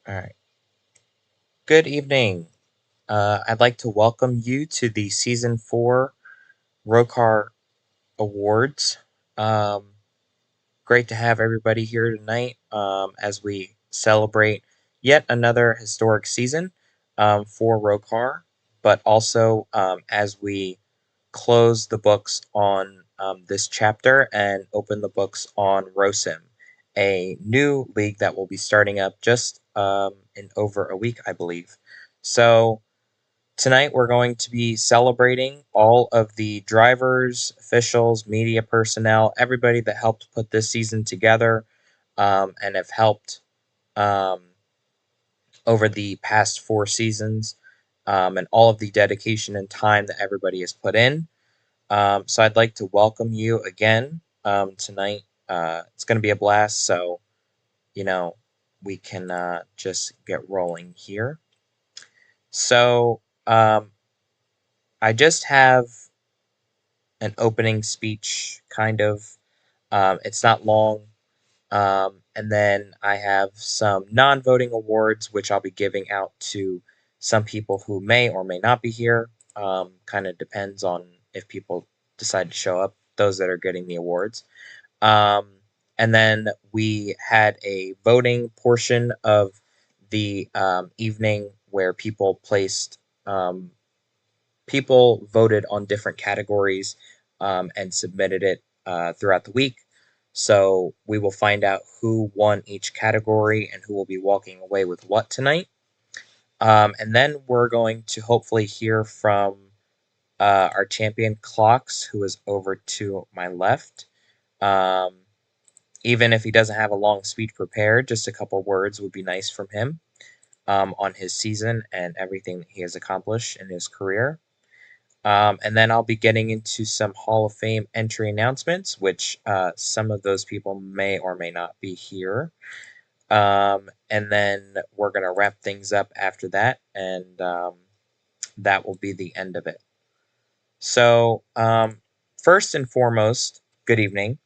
All right. Good evening. I'd like to welcome you to the Season 4 ROCAR Awards. Um, Great to have everybody here tonight as we celebrate yet another historic season for ROCAR, but also as we close the books on this chapter and open the books on ROSIM, a new league that will be starting up just in over a week, I believe. So, tonight we're going to be celebrating all of the drivers, officials, media personnel, everybody that helped put this season together and have helped um, over the past 4 seasons and all of the dedication and time that everybody has put in. So I'd like to welcome you again tonight. It's going to be a blast, so you know we can just get rolling here. So I just have an opening speech, kind of. It's not long. And then I have some non voting awards, which I'll be giving out to some people who may or may not be here. Kind of depends on if people decide to show up, those that are getting the awards. Um, and then we had a voting portion of the evening where people voted on different categories and submitted it throughout the week. So we will find out who won each category and who will be walking away with what tonight. And then we're going to hopefully hear from our champion Clocks, who is over to my left. Um, Even if he doesn't have a long speech prepared, just a couple words would be nice from him on his season and everything that he has accomplished in his career. And then I'll be getting into some Hall of Fame entry announcements, which some of those people may or may not be here. And then we're going to wrap things up after that, and that will be the end of it. So, first and foremost, good evening.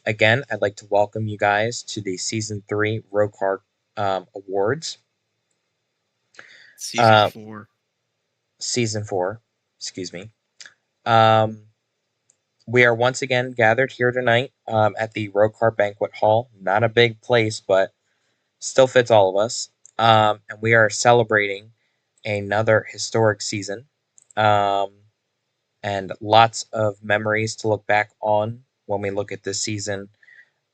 Again, I'd like to welcome you guys to the Season 3 ROCAR Awards. Season Uh, 4. Season 4, excuse me. Um, We are once again gathered here tonight at the ROCAR Banquet Hall. Not a big place, but still fits all of us. And we are celebrating another historic season um, and lots of memories to look back on when we look at this season.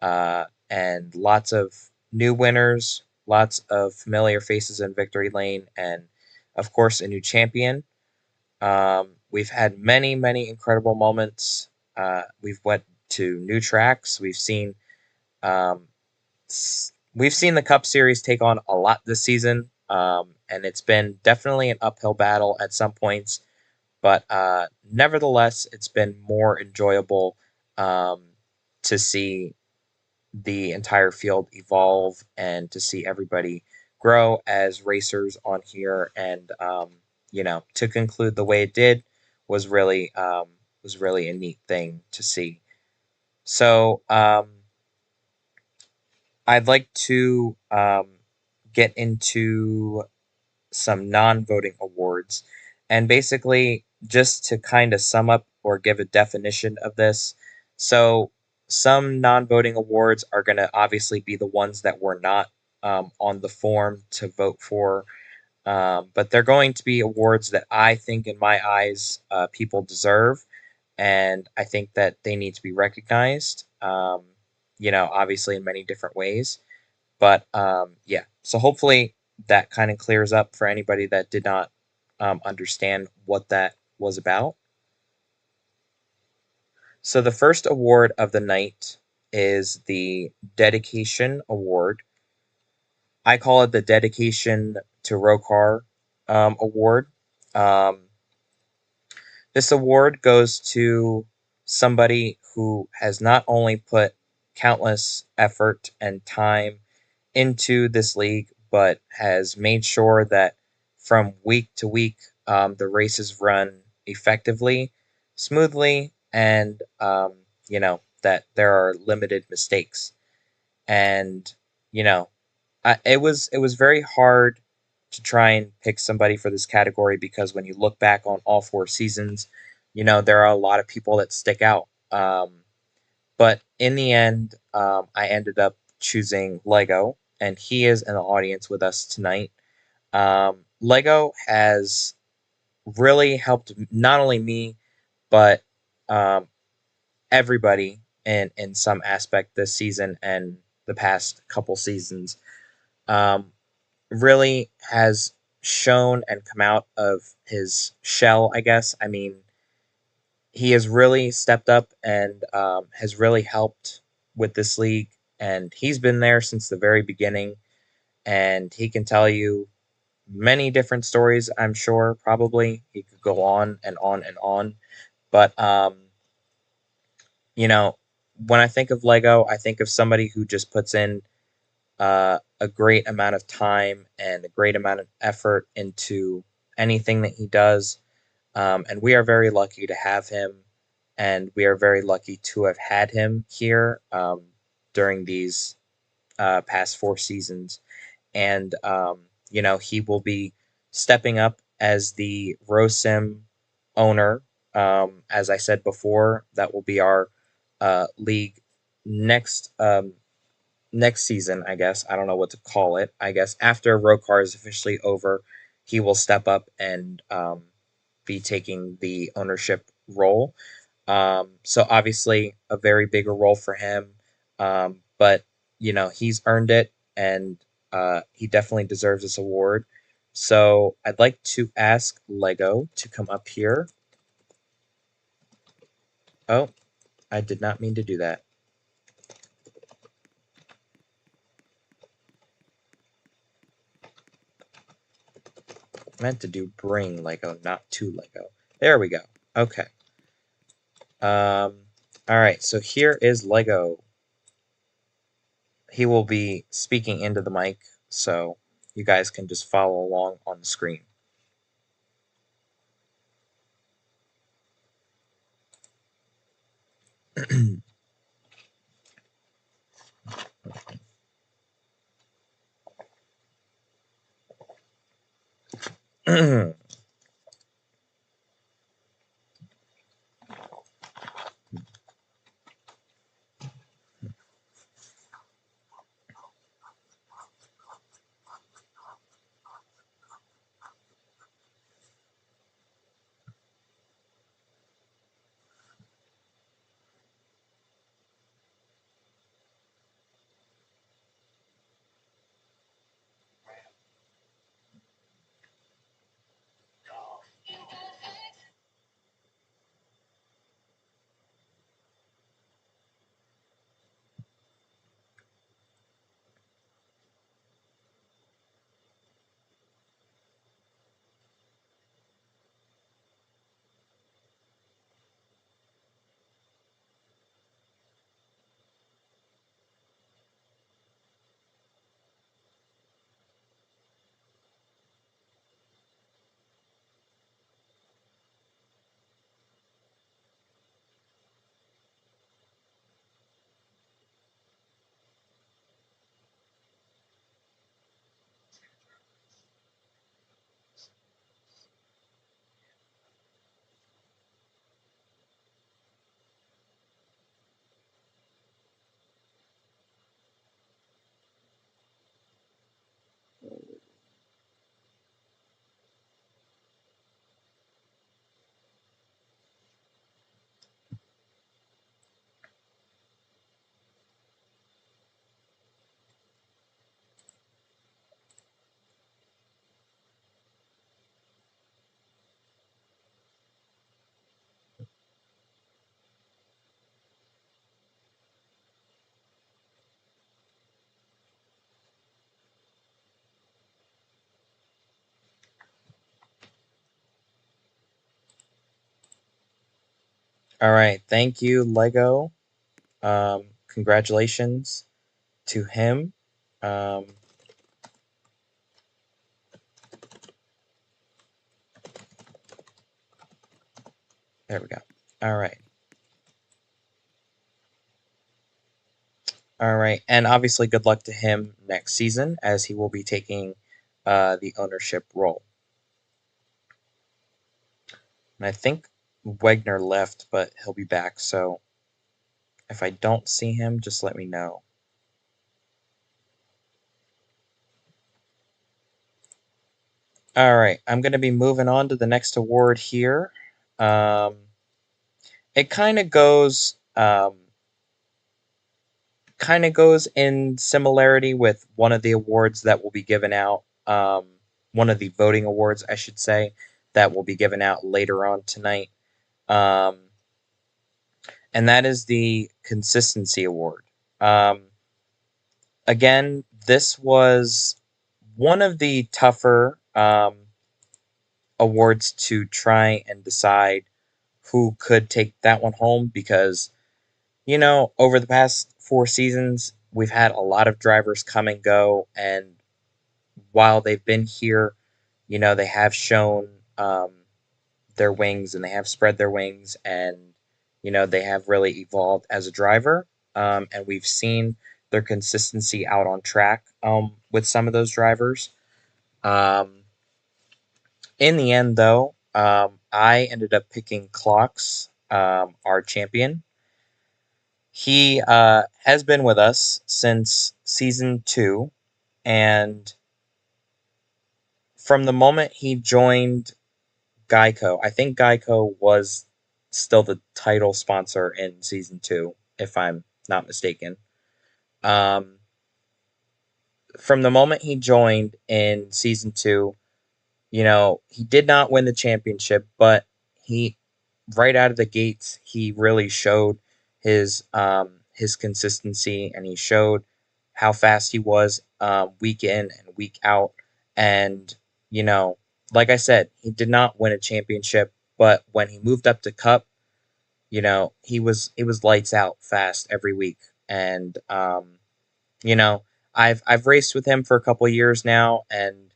And lots of new winners, lots of familiar faces in Victory Lane, and of course, a new champion. We've had many, many incredible moments. We've went to new tracks. Um, we've seen the Cup Series take on a lot this season, and it's been definitely an uphill battle at some points. But nevertheless, it's been more enjoyable um, to see the entire field evolve and to see everybody grow as racers on here. And to conclude the way it did was really a neat thing to see. So I'd like to get into some non-voting awards, and basically just to kind of sum up or give a definition of this. So some non-voting awards are going to obviously be the ones that were not on the form to vote for, but they're going to be awards that I think, in my eyes, people deserve, and I think that they need to be recognized. Obviously in many different ways. But yeah, so hopefully that kind of clears up for anybody that did not understand what that was about. So the first award of the night is the Dedication Award. I call it the Dedication to ROCAR Award. Um, this award goes to somebody who has not only put countless effort and time into this league, but has made sure that from week to week, the races run effectively, smoothly, and that there are limited mistakes. And you know, it was very hard to try and pick somebody for this category because when you look back on all four seasons, there are a lot of people that stick out. But in the end, I ended up choosing Lego, and he is in the audience with us tonight. Lego has really helped not only me, but um, everybody in some aspect this season and the past couple seasons. Um, really has shown and come out of his shell, I guess. I mean, he has really stepped up and has really helped with this league, and he's been there since the very beginning, and he can tell you many different stories, I'm sure, probably. He could go on and on and on. But, you know, when I think of Lego, I think of somebody who just puts in a great amount of time and a great amount of effort into anything that he does. And we are very lucky to have him, and we are very lucky to have had him here during these past four seasons. And, he will be stepping up as the ROSIM owner. As I said before, that will be our league next next season, I guess. I don't know what to call it. I guess after ROCAR is officially over, he will step up and be taking the ownership role. So obviously a very bigger role for him, but he's earned it, and he definitely deserves this award. So I'd like to ask Lego to come up here. Oh, I did not mean to do that. I meant to do bring Lego, not to Lego. There we go. Okay. All right, so here is Lego. He will be speaking into the mic, so you guys can just follow along on the screen. All right, thank you, Lego. Congratulations to him. Um, there we go. All right. All right, and obviously, good luck to him next season as he will be taking the ownership role. And I think Wegner left, but he'll be back. So if I don't see him, just let me know. All right, I'm going to be moving on to the next award here. Um, it kind of goes in similarity with one of the awards that will be given out. One of the voting awards, I should say, that will be given out later on tonight. Um, and that is the Consistency Award. Um, Again, this was one of the tougher awards to try and decide who could take that one home because, over the past 4 seasons, we've had a lot of drivers come and go. And while they've been here, they have shown their wings and they have spread their wings and, they have really evolved as a driver. And we've seen their consistency out on track with some of those drivers. Um, in the end, though, I ended up picking Clocks, our champion. He has been with us since season 2, and from the moment he joined Geico, I think Geico was still the title sponsor in season 2, if I'm not mistaken. Um, from the moment he joined in season 2, he did not win the championship, but he right out of the gates, he really showed his consistency and he showed how fast he was week in and week out. And you know, like I said, he did not win a championship, but when he moved up to Cup, he was lights out fast every week. And you know, I've raced with him for a couple of years now, and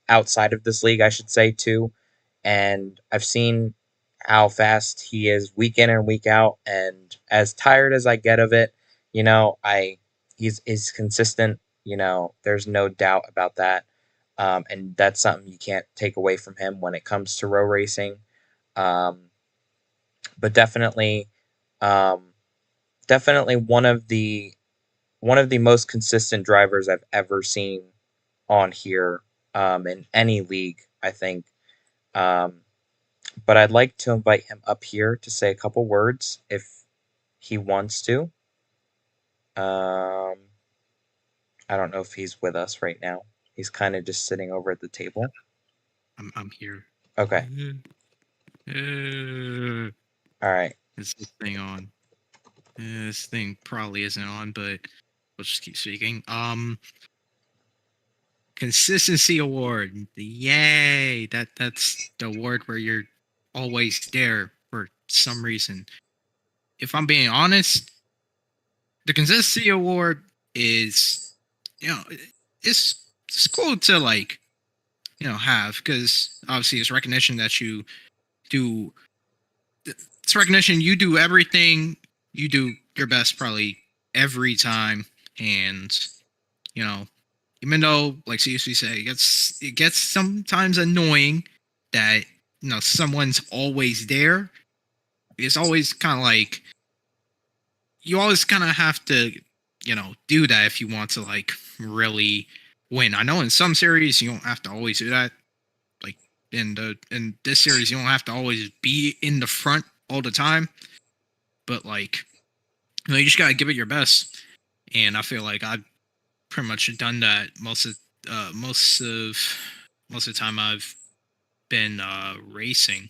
outside of this league, I should say too, and I've seen how fast he is week in and week out. And as tired as I get of it, I he's consistent. There's no doubt about that, and that's something you can't take away from him when it comes to row racing. Um, but um, definitely one of the most consistent drivers I've ever seen on here in any league, I think. Um, but I'd like to invite him up here to say a couple words if he wants to. Um, I don't know if he's with us right now. He's kind of just sitting over at the table. I'm here. Okay. All right. Is this thing on? This thing probably isn't on, but we'll just keep speaking. Consistency award. Yay! That's the award where you're always there for some reason. If I'm being honest, the consistency award is, you know, it's cool to like, have, because obviously it's recognition that you do. It's recognition you do everything, you do your best probably every time. And you know even though, like CSV say, it gets sometimes annoying that someone's always there. It's always kind of like you always kind of have to do that if you want to like really win. I know in some series you don't have to always do that. Like in this series you don't have to always be in the front all the time, but like you just gotta give it your best. And I feel like I've pretty much done that most of the time I've been racing.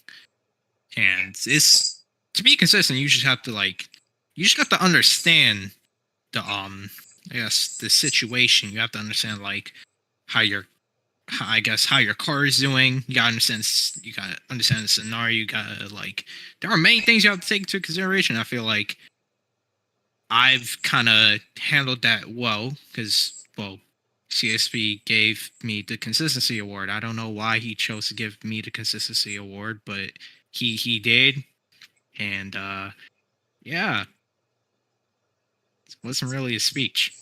And it's to be consistent, you just have to understand the I guess the situation. You have to understand like how your I guess how your car is doing. You gotta understand the scenario. You gotta like there are many things you have to take into consideration. I feel like I've kind of handled that well because, well, CSP gave me the consistency award. I don't know why he chose to give me the consistency award, but he did. And yeah, It wasn't really a speech.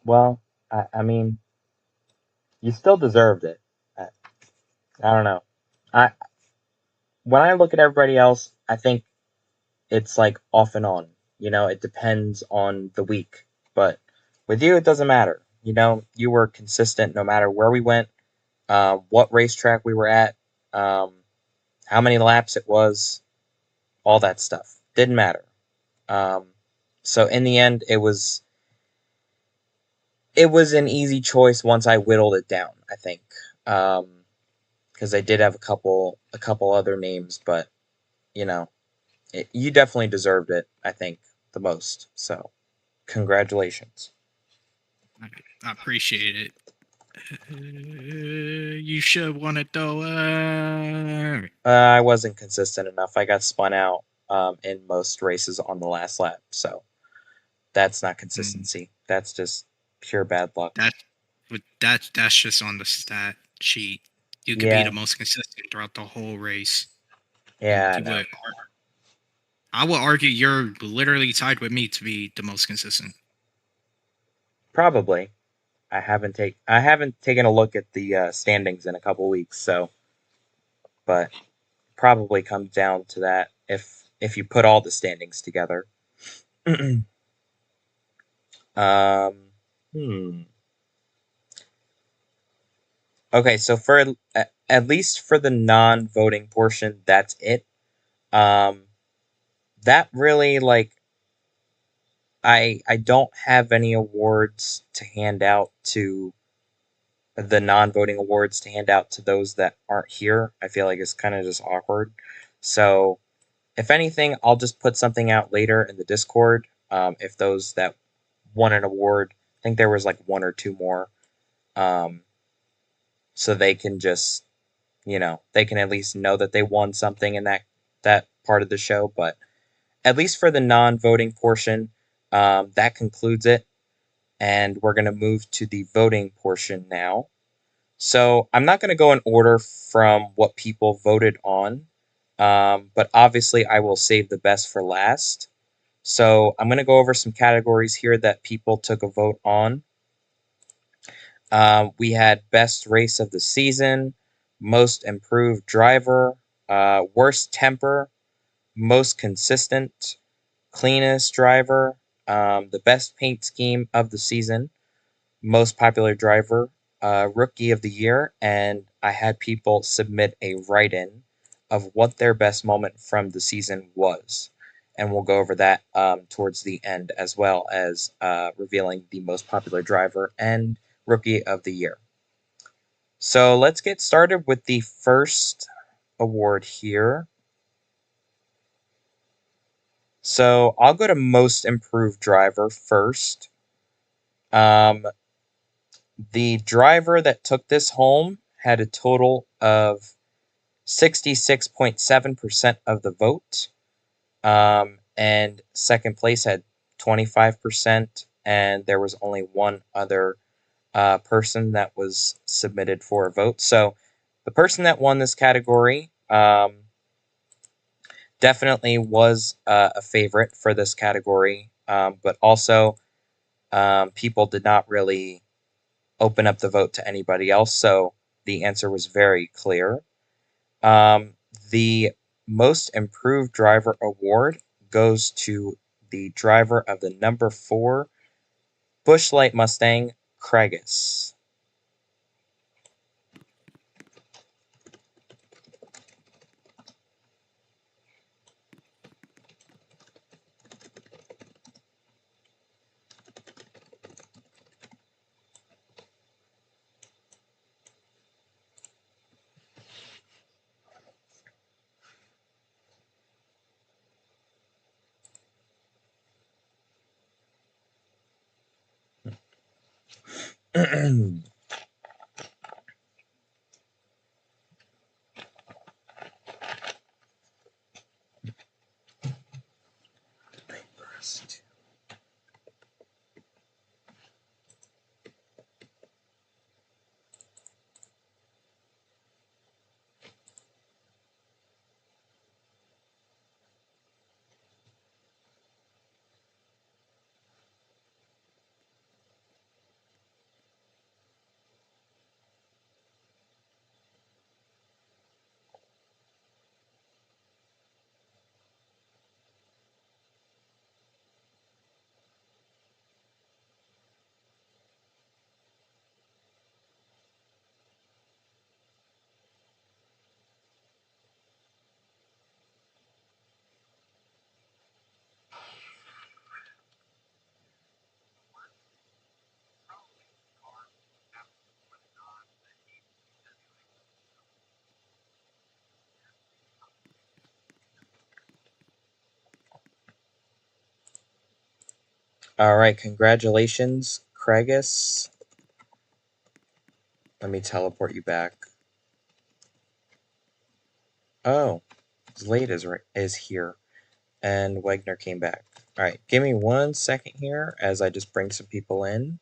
Well, I mean, you still deserved it. I, I don't know. I When I look at everybody else, I think it's like off and on. It depends on the week. But with you, it doesn't matter. You were consistent no matter where we went, what racetrack we were at, um, how many laps it was, all that stuff. Didn't matter. Um, so in the end, it was an easy choice once I whittled it down. I think because I did have a couple other names, but you know you definitely deserved it. I think the most. So congratulations. I, I appreciate it. You should have won it though. I wasn't consistent enough. I got spun out in most races on the last lap. So that's not Mm, consistency. That's just pure bad luck. that, that's just on the stat sheet. You could be the Yeah, most consistent throughout the whole race, and yeah, you no, would. I would argue you're literally tied with me to be the most consistent. probably. I haven't taken a look at the standings in a couple weeks. So, but probably comes down to that if you put all the standings together. um, hmm. Okay, so at least for the non-voting portion, that's it. Um, that really like I don't have any awards to hand out to the non-voting awards to hand out to those that aren't here. I feel like it's kind of just awkward. So if anything, I'll just put something out later in the Discord. If those that won an award, I think there was like one or two more, um, so they can just they can at least know that they won something in that part of the show. But at least for the non-voting portion, that concludes it, and we're gonna move to the voting portion now. So I'm not gonna go in order from what people voted on, but obviously I will save the best for last. So I'm going to go over some categories here that people took a vote on. We had best race of the season, most improved driver, worst temper, most consistent, cleanest driver, the best paint scheme of the season, most popular driver, rookie of the year, and I had people submit a write in of what their best moment from the season was. And we'll go over that towards the end, as well as revealing the most popular driver and rookie of the year. So let's get started with the first award here. So I'll go to most improved driver first. Um, the driver that took this home had a total of 66.7% of the vote. And second place had 25%. And there was only one other person that was submitted for a vote. So the person that won this category definitely was a favorite for this category. But also, people did not really open up the vote to anybody else. So the answer was very clear. Um, the most improved driver award goes to the driver of the number 4 Busch Light Mustang, Craigus. All right, congratulations, Craigus. Let me teleport you back. Oh, Slade is here, and Wegner came back. All right, give me 1 second here as I just bring some people in.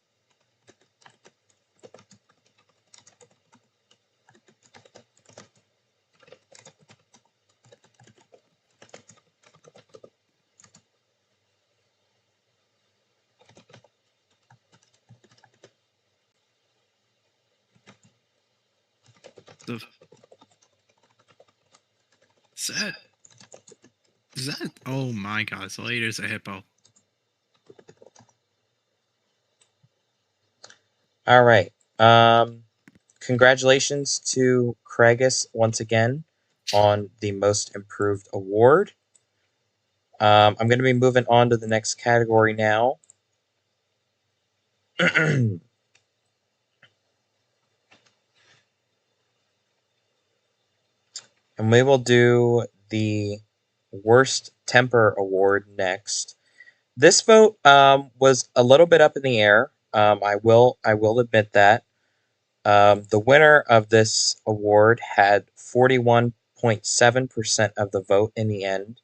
The is that is that? Oh my God! So later's a hippo. All right. Congratulations to Craigus once again on the Most Improved Award. I'm going to be moving on to the next category now. And we will do the Worst Temper Award next. This vote was a little bit up in the air. I will admit that. The winner of this award had 41.7% of the vote in the end.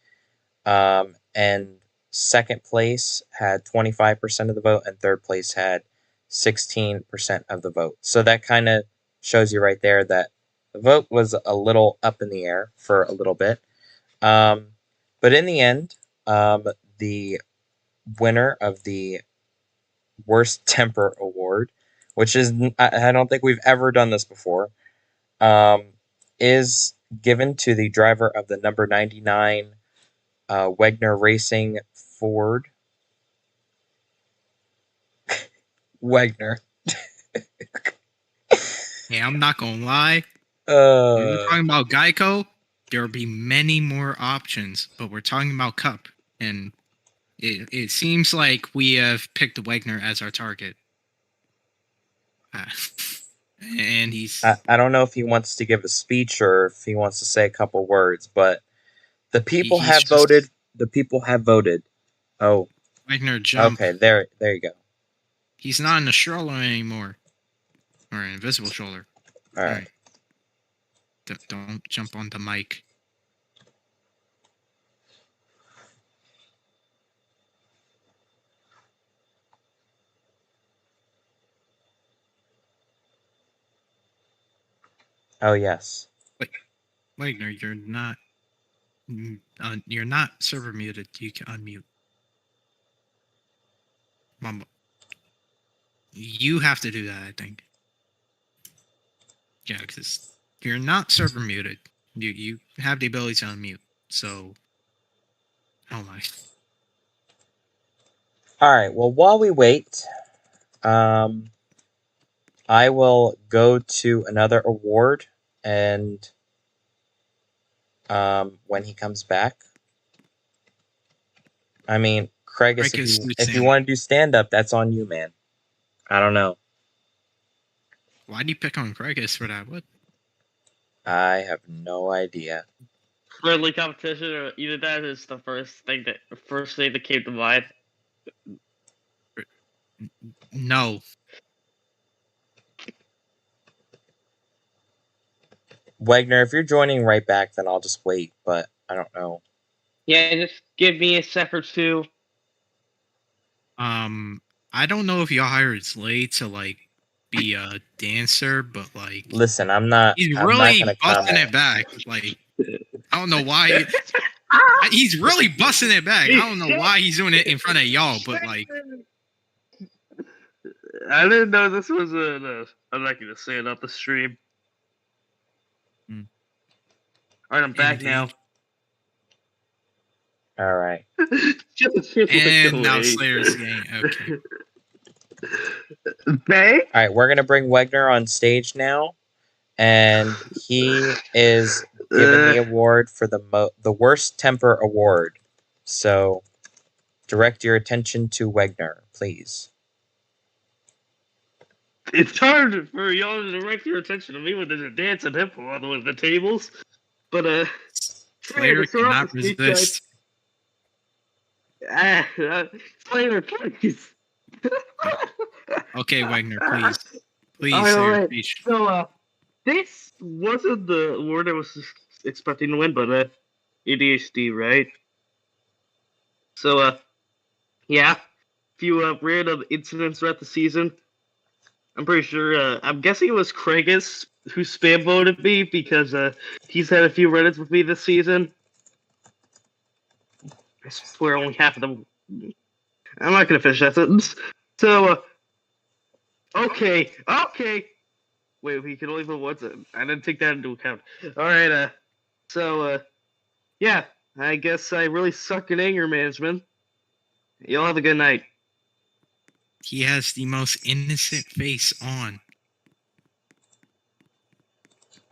And second place had 25% of the vote, and third place had 16% of the vote. So that kind of shows you right there that the vote was a little up in the air for a little bit. But in the end, the winner of the Worst Temper Award, which is, I don't think we've ever done this before, is given to the driver of the number 99 Wegner Racing Ford. Wegner. Hey, I'm not gonna lie. If you're Uh, talking about Geico, there will be many more options, but we're talking about Cup, and it seems like we have picked Wegner as our target. Uh, and he's I don't know if he wants to give a speech or if he wants to say a couple words, but the people he's have just voted. The people have voted. Oh, Wegner jump. okay. There you go. He's not in a stroller anymore, or an invisible stroller. All All right. right, don't jump on the mic. Oh yes. Wait, Wagner, you're not server muted. You can unmute. Mom, you have to do that. I think. Yeah, because you're not server muted. You have the ability to unmute. So, oh my. All right. Well, while we wait, um, I will go to another award, and when he comes back, I mean, Craigus, Rick is if you stand up. want to do stand up, that's on you, man. I don't know. Why do you pick on Craigus for that? What? I have no idea. Friendly competition, or either that is the first thing that came to mind. No. Wagner, if you're joining right back, then I'll just wait, but I don't know. Yeah, just give me a sec or two. I don't know if y'all hired Slade to like be a dancer, but like Listen, he's I'm not gonna really busting comment. it back. Like I don't know why he's really busting it back. I don't know why he's doing it in front of y'all, but like I didn't know this was I'm not gonna say it off the stream. Hmm. Alright, I'm back Indeed. All right. now. Just like And now away. Slayer's getting okay. Bay? All right, we're gonna bring Wagner on stage now, and he is given the award for the worst temper award. So direct your attention to Wagner, please. It's hard for y'all to direct your attention to me when there's a dancing hippo on the tables. But Slayer to start off cannot the speech, guys, resist. Slater, please. Okay, Wagner, please. Please All say your right. speech. So, this wasn't the award I was expecting to win, but ADHD, right? So, yeah, a few random incidents throughout the season. I'm pretty sure. I'm guessing it was Craigus who spam voted me because he's had a few Reddits with me this season. I swear, only half of them. I'm not gonna finish that sentence. So, okay. Wait, we can only vote once. I didn't take that into account. All right. So, yeah. I guess I really suck at anger management. Y'all have a good night. He has the most innocent face on.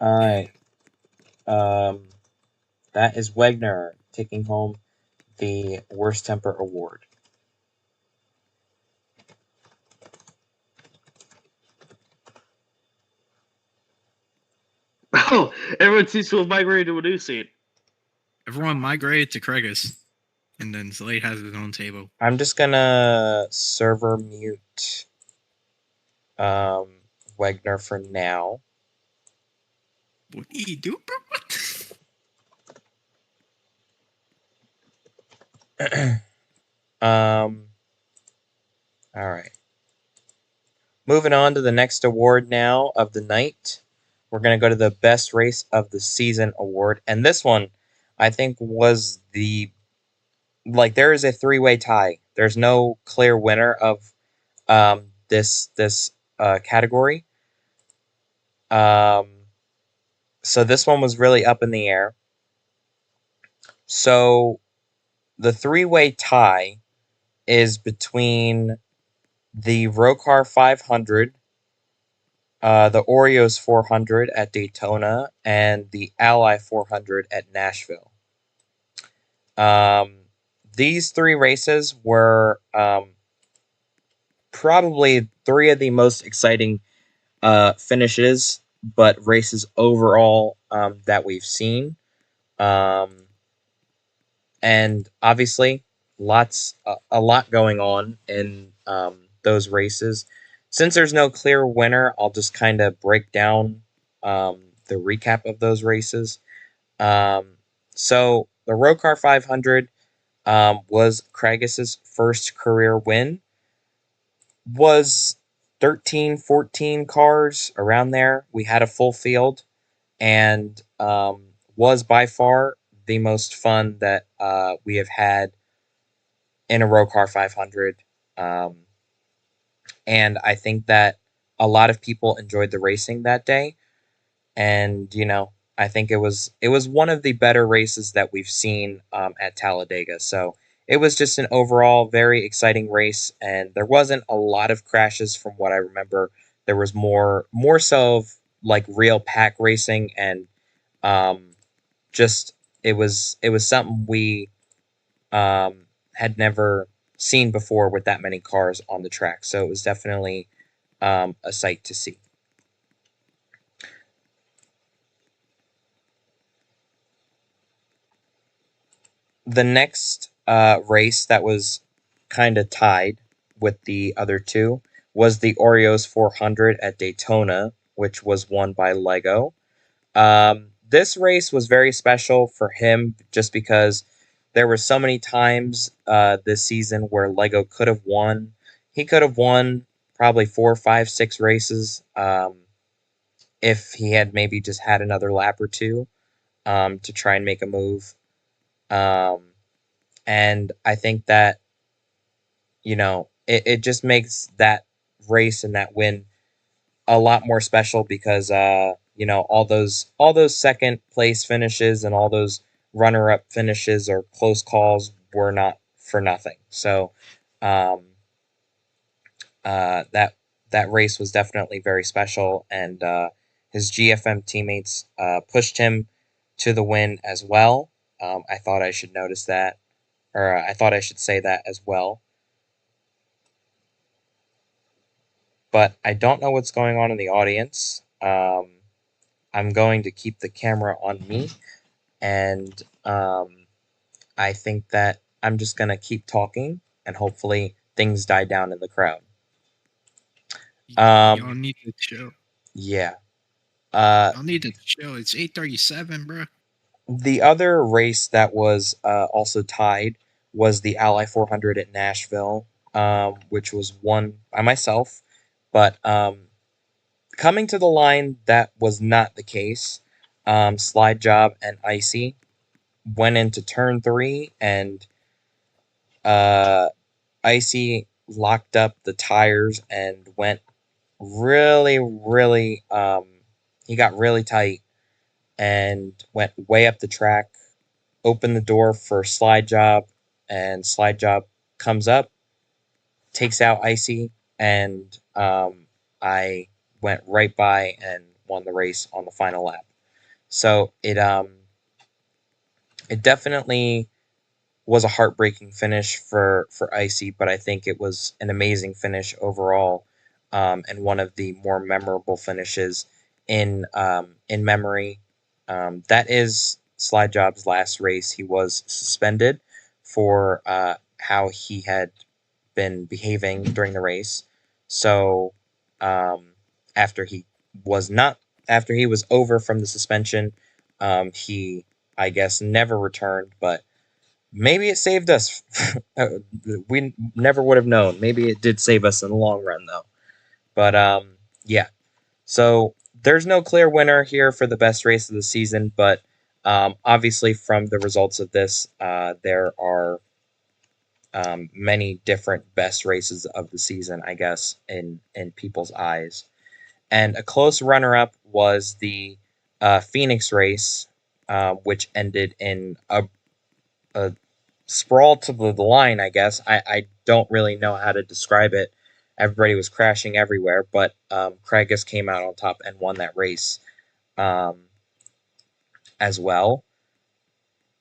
All right. That is Wegner taking home the Worst Temper Award. Oh, everyone seems to have migrated to a new seat. Everyone migrated to Craigus, and then Slade has his own table. I'm just gonna server mute Wegner for now. What do you do, bro? All right. Moving on to the next award now of the night. We're going to go to the Best Race of the Season award. And this one, I think, was there is a three-way tie. There's no clear winner of this category. So this one was really up in the air. So the three-way tie is between the ROCAR 500, the Oreos 400 at Daytona, and the Ally 400 at Nashville. These three races were probably three of the most exciting finishes, but races overall that we've seen. And obviously, a lot going on in those races. Since there's no clear winner, I'll just kind of break down the recap of those races. So the ROCAR 500 was Cragus's first career win. Was 13, 14 cars around there. We had a full field, and was by far the most fun that we have had in a ROCAR 500. And I think that a lot of people enjoyed the racing that day. And, I think it was one of the better races that we've seen at Talladega. So it was just an overall very exciting race, and there wasn't a lot of crashes from what I remember. There was more so of like real pack racing, and um, just it was something we had never seen before with that many cars on the track. So it was definitely a sight to see. The next race that was kind of tied with the other two was the Oreos 400 at Daytona, which was won by Lego. This race was very special for him just because there were so many times this season where Lego could have won. He could have won probably 4, 5, 6 races if he had maybe just had another lap or two to try and make a move. Um, and I think that, it just makes that race and that win a lot more special because all those second place finishes and all those runner up finishes or close calls were not for nothing. So um, that race was definitely very special, and his GFM teammates pushed him to the win as well. I thought I should notice that, or I thought I should say that as well. But I don't know what's going on in the audience. I'm going to keep the camera on me, and I think that I'm just gonna keep talking, and hopefully things die down in the crowd. Y'all Um, need to chill. yeah. Uh, Y'all need to chill. It's 8:37, bro. the other race that was also tied was the Ally 400 at Nashville, which was won by myself. But coming to the line, that was not the case. Slide Job and Icy went into turn 3, and uh, Icy locked up the tires and went really, really. He got really tight and went way up the track, opened the door for Slide Job, and Slide Job comes up, takes out Icy, and I went right by and won the race on the final lap. So it definitely was a heartbreaking finish for Icy, but I think it was an amazing finish overall, and one of the more memorable finishes in memory. That is Slide Job's last race. He was suspended for how he had been behaving during the race. So um, after he was not after he was over from the suspension, he I guess never returned, but maybe it saved us. We never would have known. Maybe it did save us in the long run, though. But yeah. So there's no clear winner here for the best race of the season, but obviously from the results of this, there are many different best races of the season, I guess, in people's eyes. And a close runner-up was the Phoenix race, which ended in a sprawl to the line, I guess. I don't really know how to describe it. Everybody was crashing everywhere, but Craigus came out on top and won that race um, as well,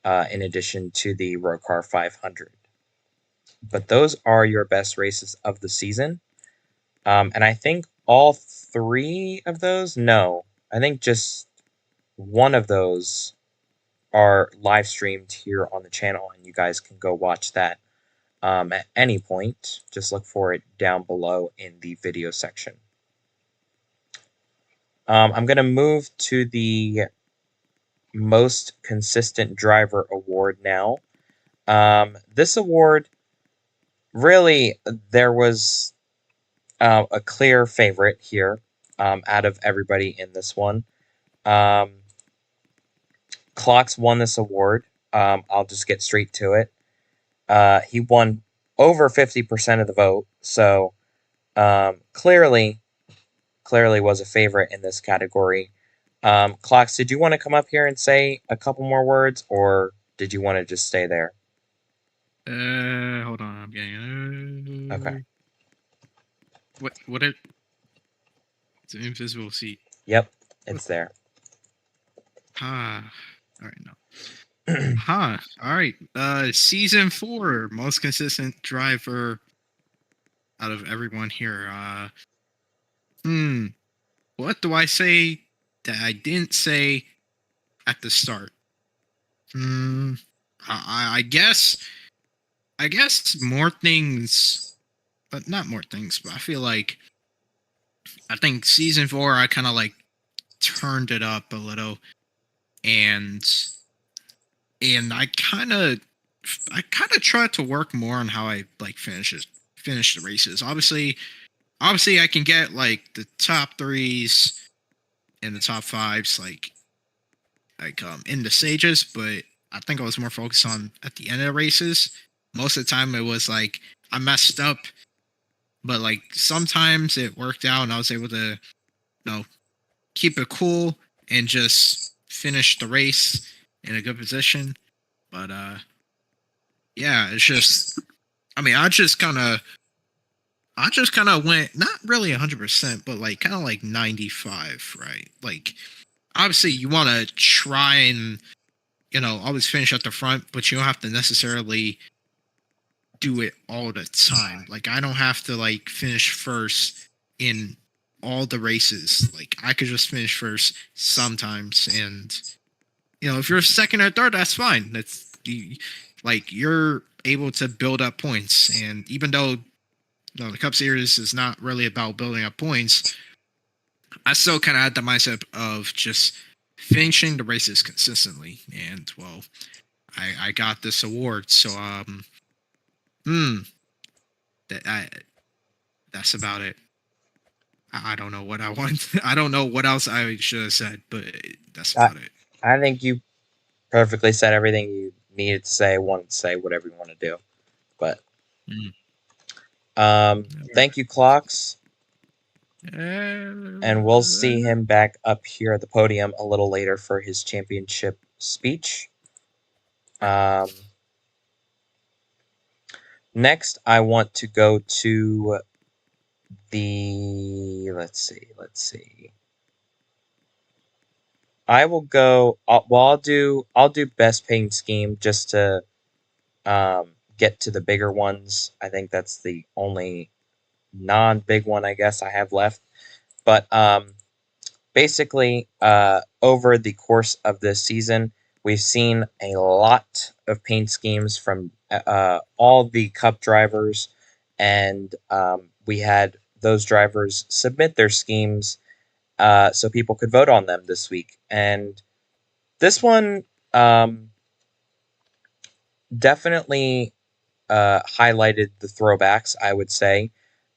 in addition to the ROCAR 500. But those are your best races of the season. And I think all 3 of those, no, I think just one of those are live streamed here on the channel, and you guys can go watch that at any point. Just look for it down below in the video section. I'm going to move to the most consistent driver award now. This award, really, there was a clear favorite here out of everybody in this one. Clocks won this award. I'll just get straight to it. He won over 50% of the vote, so clearly was a favorite in this category. Clocks, did you want to come up here and say a couple more words, or did you want to just stay there? Hold on, I'm getting. Okay. What it? It's an invisible seat. Yep, it's there. Ah, all right, no. All right. Season 4, most consistent driver out of everyone here. What do I say that I didn't say at the start? I guess more things, but not more things. But I think season 4 I kind of like turned it up a little, and I kind of tried to work more on how I like finish the races. Obviously I can get like the top 3s and the top 5s like in the stages, but I think I was more focused on at the end of the races. Most of the time it was like I messed up, but like sometimes it worked out and I was able to, keep it cool and just finish the race in a good position. But yeah, it's just I just kind of went not really 100%, but like kind of like 95, right? Like obviously you want to try and always finish at the front, but you don't have to necessarily do it all the time. Like I don't have to like finish first in all the races. Like I could just finish first sometimes, and if you're second or third, that's fine. Like you're able to build up points, and even though the Cup Series is not really about building up points, I still kind of had the mindset of just finishing the races consistently. And well, I got this award, so hmm, that that's about it. I don't know what I want. I don't know what else I should have said, but that's I, about it. I think you perfectly said everything you needed to say, wanted to say, whatever you want to do. But Mm. thank you, Clocks. And we'll see Uh, him back up here at the podium a little later for his championship speech. Um, next, I want to go to the. Let's see. I will go. I'll do best paint scheme just to get to the bigger ones. I think that's the only non-big one I guess I have left. But basically, over the course of this season, we've seen a lot of paint schemes from all the Cup drivers, and we had those drivers submit their schemes so people could vote on them this week. And this one definitely highlighted the throwbacks, I would say,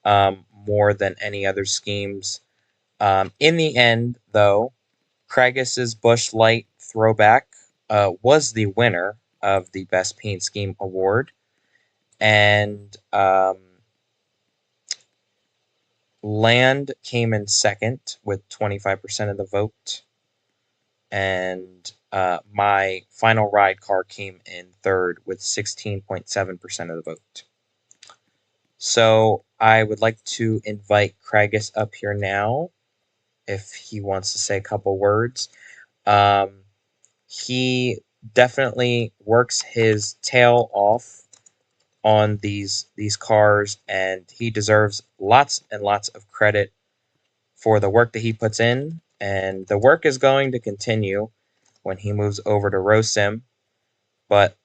more than any other schemes. In the end, though, Craggis's Bush Light throwback was the winner of the Best Paint Scheme award, and Land came in second with 25% of the vote, and my final ride car came in third with 16.7% of the vote. So I would like to invite Kragus up here now if he wants to say a couple words. Um, he definitely works his tail off on these cars, and he deserves lots and lots of credit for the work that he puts in. And the work is going to continue when he moves over to RoSim. But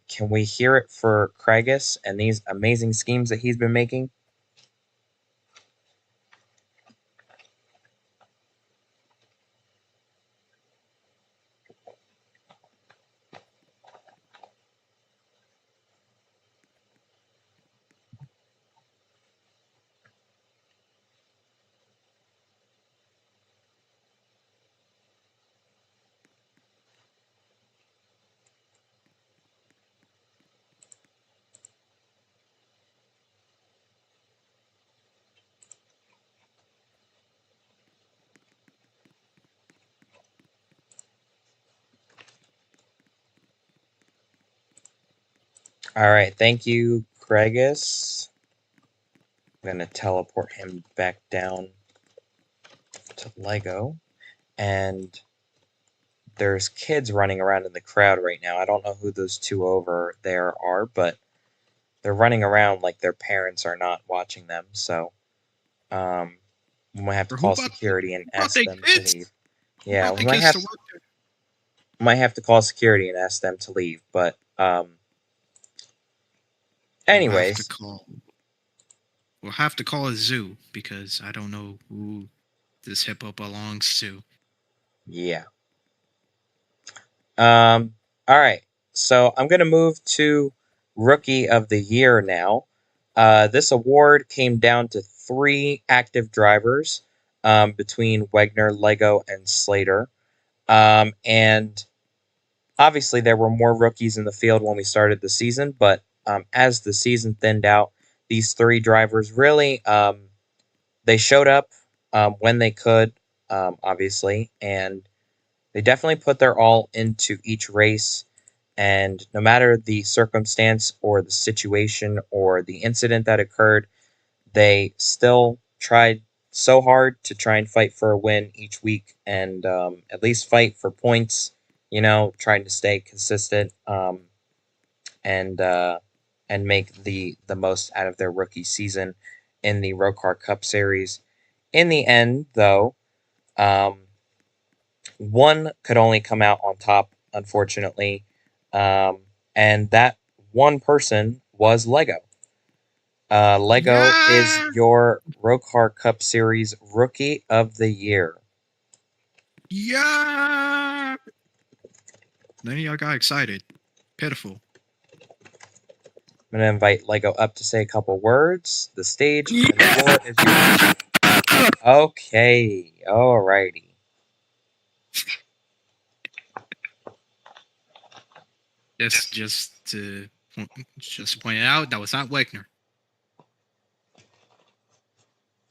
can we hear it for Kragus and these amazing schemes that he's been making? All right, thank you, Kragus. I'm going to teleport him back down to Lego. And there's kids running around in the crowd right now. I don't know who those two over there are, but they're running around like their parents are not watching them. So we might have to or who call brought security and who brought ask their them to kids? leave. Who Yeah, brought their kids to work? might have to call security and ask them to leave. But We'll have to anyways, call. We'll have to call a zoo because I don't know who this hippo belongs to. yeah. All right. So I'm going to move to Rookie of the Year now. This award came down to three active drivers between Wegner, Lego, and Slater. And obviously, there were more rookies in the field when we started the season, but as the season thinned out, these three drivers really they showed up when they could, obviously, and they definitely put their all into each race. And no matter the circumstance or the situation or the incident that occurred, they still tried so hard to try and fight for a win each week and at least fight for points, trying to stay consistent and and make the most out of their rookie season in the ROCAR Cup Series. In the end, though, um, one could only come out on top, unfortunately, um, and that one person was Lego. Lego is Yeah. your ROCAR Cup Series Rookie of the Year. Yeah. Then y'all got excited. Pitiful. I'm going to invite Lego up to say a couple words. The stage and the floor is yours. Okay, alrighty. Just point it out, that was not Wegner.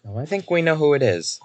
Well, I think we know who it is.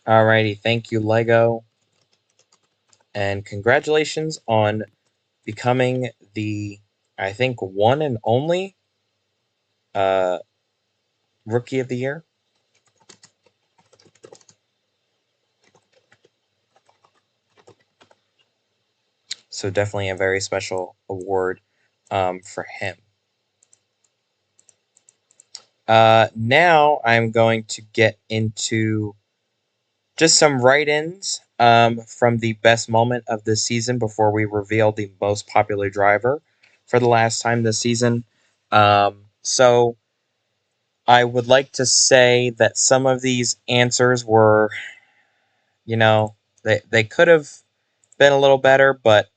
Alrighty, thank you, Lego. And congratulations on becoming the, I think, one and only Rookie of the Year. So definitely a very special award for him. Now I'm going to get into just some write-ins from the best moment of this season before we reveal the most popular driver for the last time this season. So I would like to say that some of these answers were, they could have been a little better, but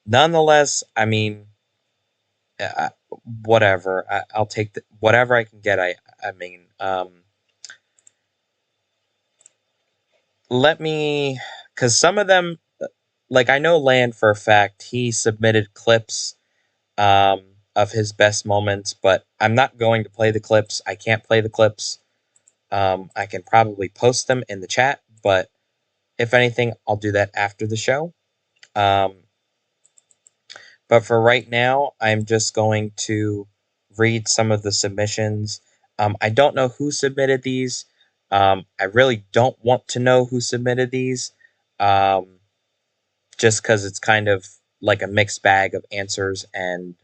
nonetheless, I mean, whatever. I'll take whatever I can get. I mean, let me, because some of them, like I know Land for a fact, he submitted clips of his best moments, but I'm not going to play the clips. I can't play the clips. I can probably post them in the chat, but if anything, I'll do that after the show. But for right now, I'm just going to read some of the submissions. I don't know who submitted these. I really don't want to know who submitted these, just because it's kind of like a mixed bag of answers, and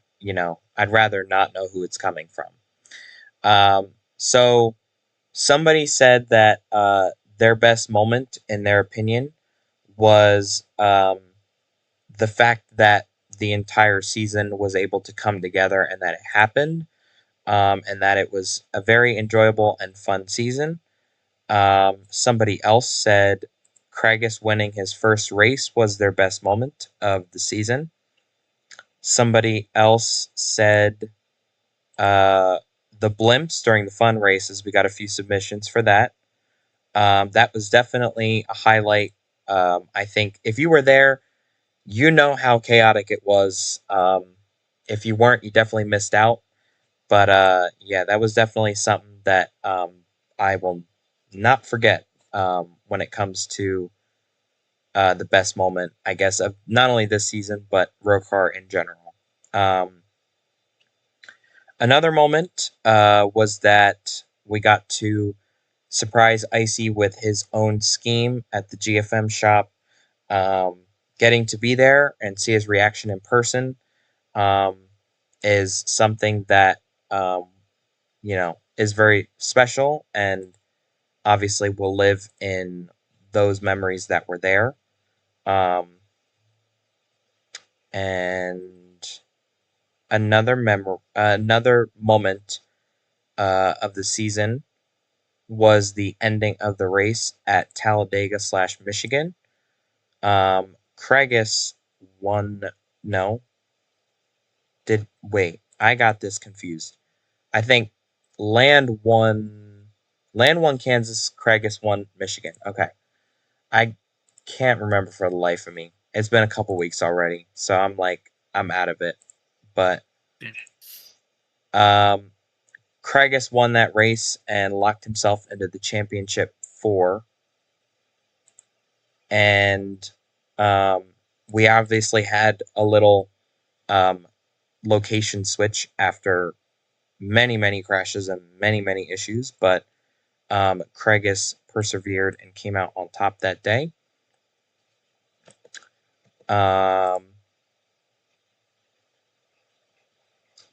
I'd rather not know who it's coming from. So somebody said that their best moment, in their opinion, was the fact that the entire season was able to come together and that it happened, and that it was a very enjoyable and fun season. Somebody else said Craigus winning his first race was their best moment of the season. Somebody else said the blimps during the fun races. We got a few submissions for that. That was definitely a highlight. I think if you were there, you know how chaotic it was. If you weren't, you definitely missed out. But yeah, that was definitely something that I will not forget when it comes to the best moment, I guess, of not only this season, but ROCAR in general. Another moment was that we got to surprise Icy with his own scheme at the GFM shop. Um, Getting to be there and see his reaction in person um, is something that um, is very special and obviously will live in those memories that were there. Um, and another moment of the season was the ending of the race at Talladega/Michigan. Craigus won. No, did wait? I got this confused. I think Land won. Land won Kansas. Craigus won Michigan. Okay, I can't remember for the life of me. It's been a couple weeks already, so I'm out of it. But Yeah. um, Craigus won that race and locked himself into the championship four. And um, we obviously had a little um, location switch after many crashes and many issues, but Craigus persevered and came out on top that day. Um,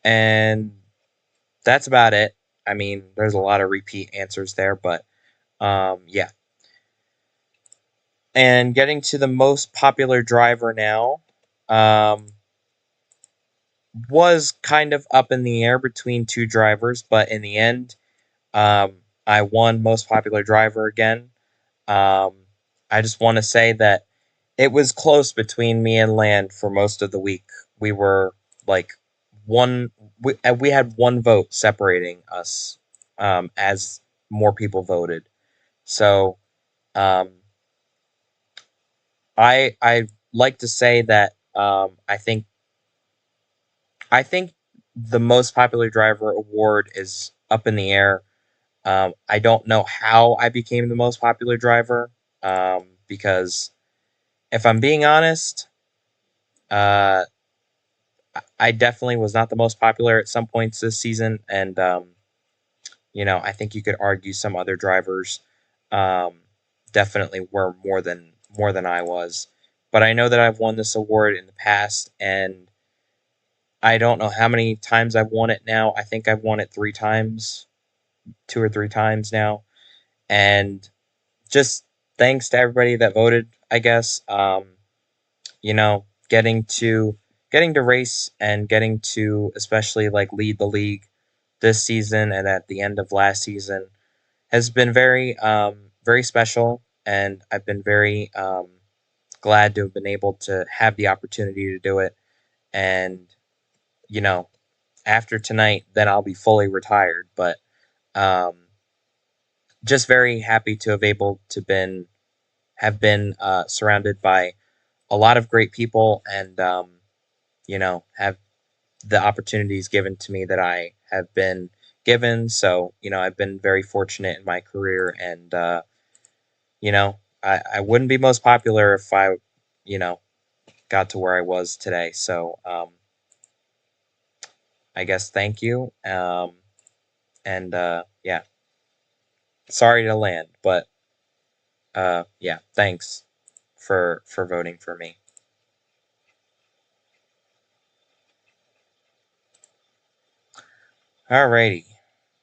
and that's about it. I mean, there's a lot of repeat answers there, but yeah. And getting to the most popular driver now was kind of up in the air between two drivers, but in the end, I won most popular driver again. Um, I just want to say that it was close between me and Land for most of the week. We were like one. We had one vote separating us as more people voted. So um, I like to say that I think the most popular driver award is up in the air. I don't know how I became the most popular driver because if I'm being honest, uh, I definitely was not the most popular at some points this season, and I think you could argue some other drivers um, definitely were more than I was. But I know that I've won this award in the past, and I don't know how many times I've won it now. I think I've won it 3 times, 2 or 3 times now, and just thanks to everybody that voted. I guess getting to race and getting to especially like lead the league this season and at the end of last season has been very special, and I've been very glad to have been able to have the opportunity to do it. And you know, after tonight, then I'll be fully retired. But um, just very happy to have been surrounded by a lot of great people, and have the opportunities given to me that I have been given. So I've been very fortunate in my career, and I wouldn't be most popular if I you know got to where I was today. So I guess thank you. And yeah, sorry to Land, but yeah, thanks for voting for me. Alrighty,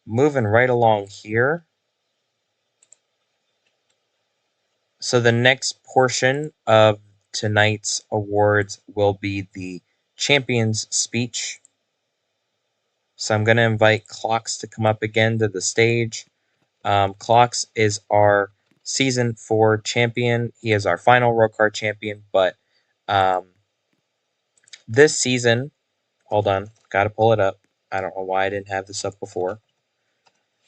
moving right along here. So the next portion of tonight's awards will be the champion's speech. So I'm going to invite Clocks to come up again to the stage. Clocks is our season 4 champion. He is our final ROCAR champion, but um, this season, hold on, got to pull it up. I don't know why I didn't have this up before.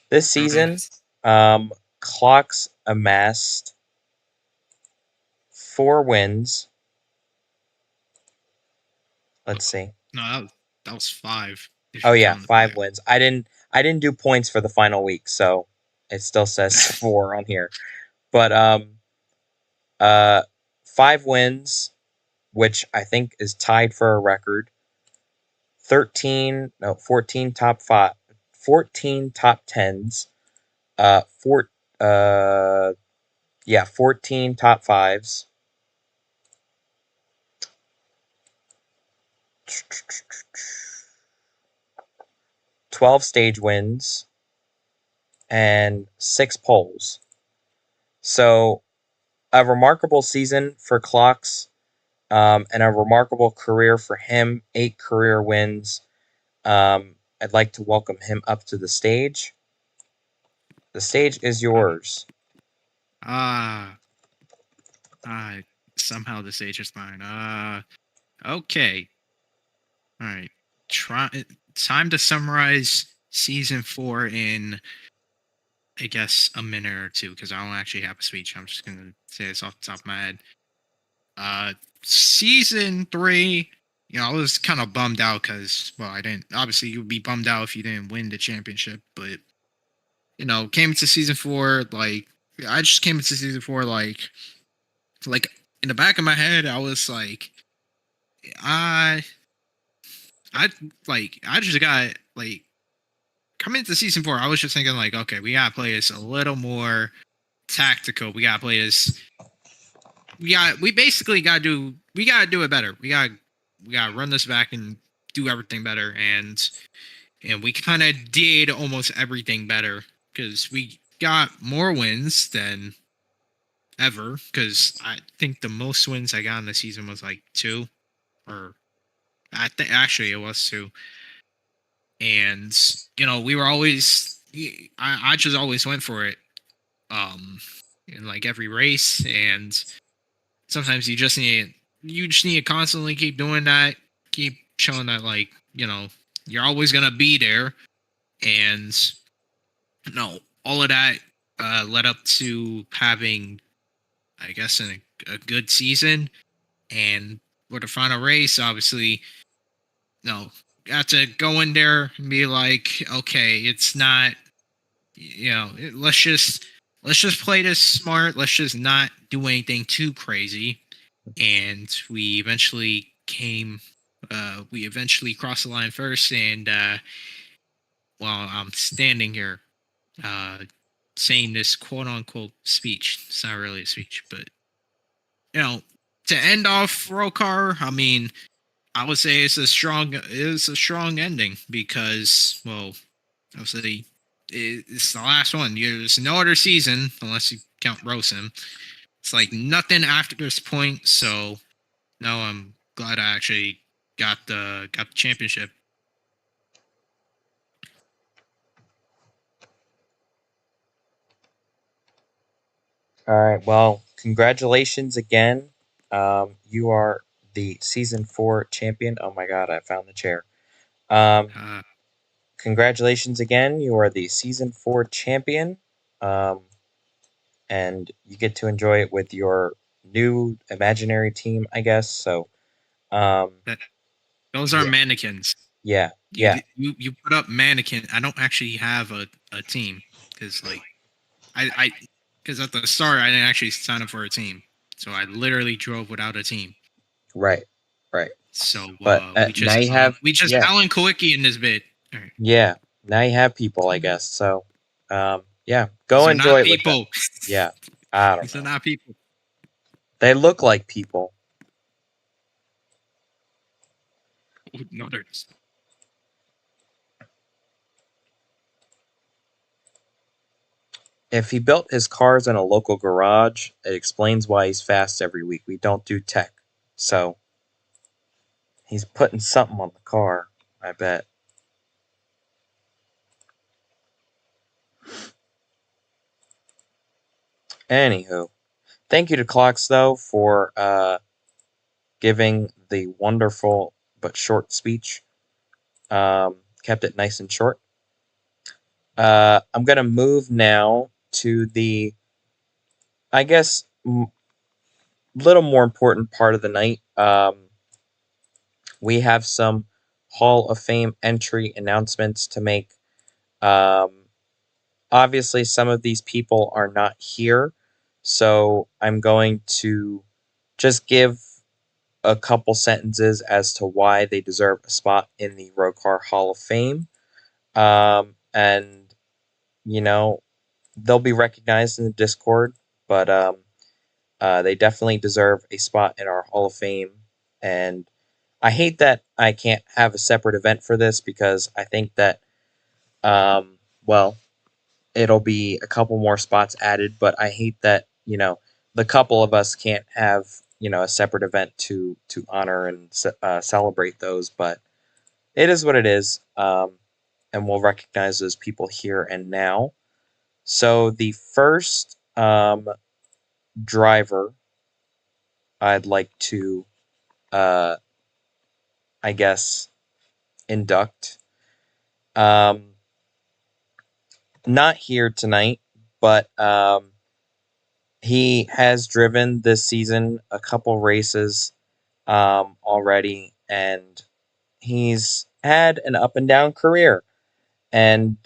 This season, Clocks amassed 4 wins. Let's see. No, that was 5. If Oh you're yeah, counting the 5 player. wins. I didn't do points for the final week, so it still says 4 on here. But uh 5 wins, which I think is tied for a record. 14 top 10s, 14 top 5s, 12 stage wins, and 6 poles. So a remarkable season for Clocks, and a remarkable career for him. 8 career wins. I'd like to welcome him up to the stage. The stage is yours. Ah, somehow the stage is mine. Okay. All right. Try. Time to summarize season 4 in, I guess, a minute or two, because I don't actually have a speech. I'm just gonna say this off the top of my head. Season 3. I was kind of bummed out because, well, I didn't. Obviously, you would be bummed out if you didn't win the championship, but came into season 4 like I just came into season 4 like in the back of my head, I was like, I I I just got like coming into season 4. I was just thinking like, okay, we gotta play this a little more tactical. We gotta play this. We basically gotta do it better. We gotta run this back and do everything better, and we kind of did almost everything better because we got more wins than ever. Because I think the most wins I got in the season was like 2, or I think actually it was 2. And we were always I just always went for it in like every race. And sometimes you just need to constantly keep doing that, keep showing that like you're always gonna be there. And all of that led up to having, I guess, a good season. And for the final race, obviously, no, got to go in there and be like, okay, it's not, let's just play this smart. Let's just not do anything too crazy. And we eventually crossed the line first. And while I'm standing here, uh, saying this quote unquote speech, it's not really a speech, but you know, to end off ROCAR, I mean, I would say it's a strong ending because, well, obviously it's the last one. There's no other season unless you count Rosen. It's like nothing after this point. So no, I'm glad I actually got the championship. All right. Well, congratulations again. You are the season 4 champion. Oh my God, I found the chair. Um, Uh, Congratulations again. You are the season 4 champion. Um, and you get to enjoy it with your new imaginary team, I guess. So, um, that those are yeah, mannequins. yeah, yeah, You put up mannequin. I don't actually have a team because like I because at the start I didn't actually sign up for a team, so I literally drove without a team. right, right. So But now you have, we just yeah, Alan Kowicki in this bit. All right. yeah. Now you have people, I guess. So, yeah, These go are not enjoy it with them. people. Yeah, I don't These are know. not people. They look like people. No, they're just- If he built his cars in a local garage, it explains why he's fast every week. We don't do tech. So, he's putting something on the car, I bet. Anywho, thank you to Clocks, though, for giving the wonderful but short speech. Kept it nice and short. I'm going to move now to the, I guess, little more important part of the night. We have some Hall of Fame entry announcements to make. Um, Obviously, some of these people are not here, so I'm going to just give a couple sentences as to why they deserve a spot in the ROCAR Hall of Fame. And, you know, they'll be recognized in the Discord, but they definitely deserve a spot in our Hall of Fame. And I hate that I can't have a separate event for this because I think that, well, it'll be a couple more spots added, but I hate that, the couple of us can't have, a separate event to honor and celebrate those, but it is what it is. And we'll recognize those people here and now. So the first driver I'd like to, uh, I guess, induct. Um, Not here tonight, but he has driven this season a couple races already, and he's had an up and down career. And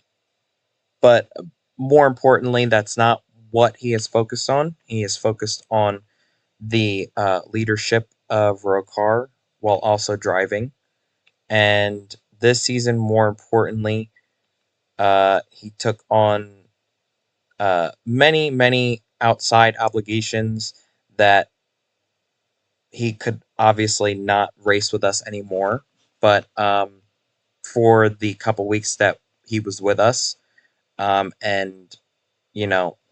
but more importantly, that's not what he is focused on. He is focused on the leadership of ROCAR while also driving. And this season, more importantly, he took on many, many outside obligations that he could obviously not race with us anymore. But for the couple weeks that he was with us, and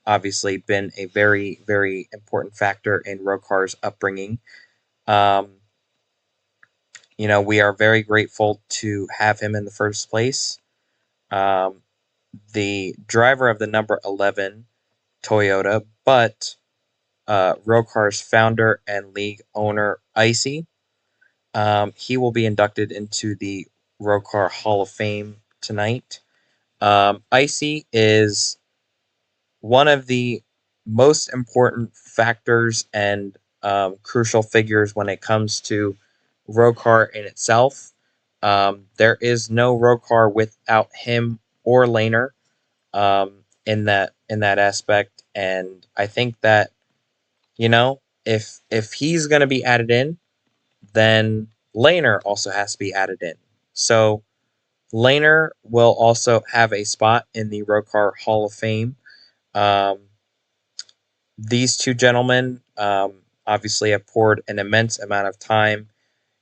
obviously been a very, very important factor in ROCAR's upbringing. Um, we are very grateful to have him in the first place. Um, the driver of the number 11 Toyota, but ROCAR's founder and league owner, Icy. He will be inducted into the ROCAR Hall of Fame tonight. Icy is one of the most important factors and crucial figures when it comes to ROCAR in itself. There is no ROCAR without him or Laner in that aspect, and I think that if he's going to be added in, then Laner also has to be added in. So Laner will also have a spot in the ROCAR Hall of Fame. Um, these two gentlemen obviously have poured an immense amount of time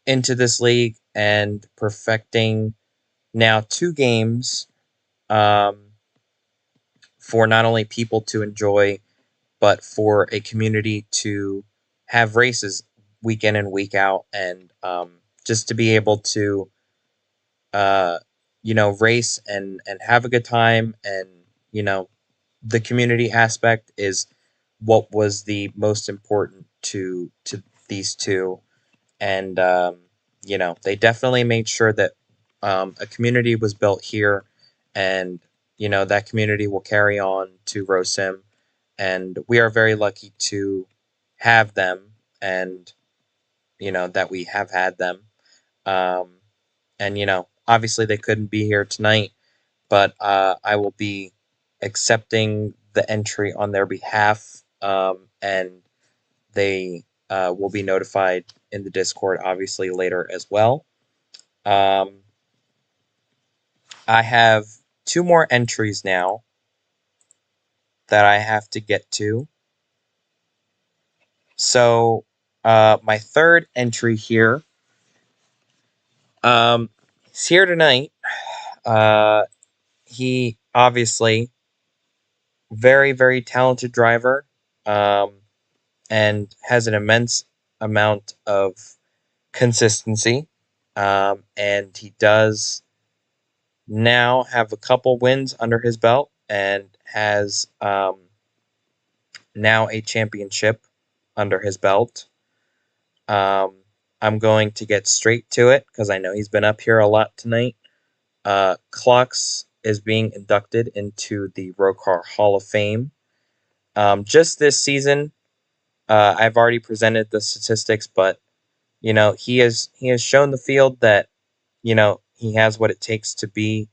into this league and perfecting now 2 games um, for not only people to enjoy, but for a community to have races week in and week out, and just to be able to, uh, race and have a good time, and you know, the community aspect is what was the most important to these two, and they definitely made sure that a community was built here, and that community will carry on to Rosim, and we are very lucky to have them, and that we have had them, um, and obviously they couldn't be here tonight, but I will be accepting the entry on their behalf, and they will be notified in the Discord, obviously, later as well. Um, I have 2 more entries now that I have to get to. So, my third entry here is here tonight. He obviously very, very talented driver, and has an immense amount of consistency. And he does now have a couple wins under his belt and has now a championship under his belt. Um, I'm going to get straight to it because I know he's been up here a lot tonight. Clocks is being inducted into the ROCAR Hall of Fame. Just this season, I've already presented the statistics, but he has shown the field that he has what it takes to be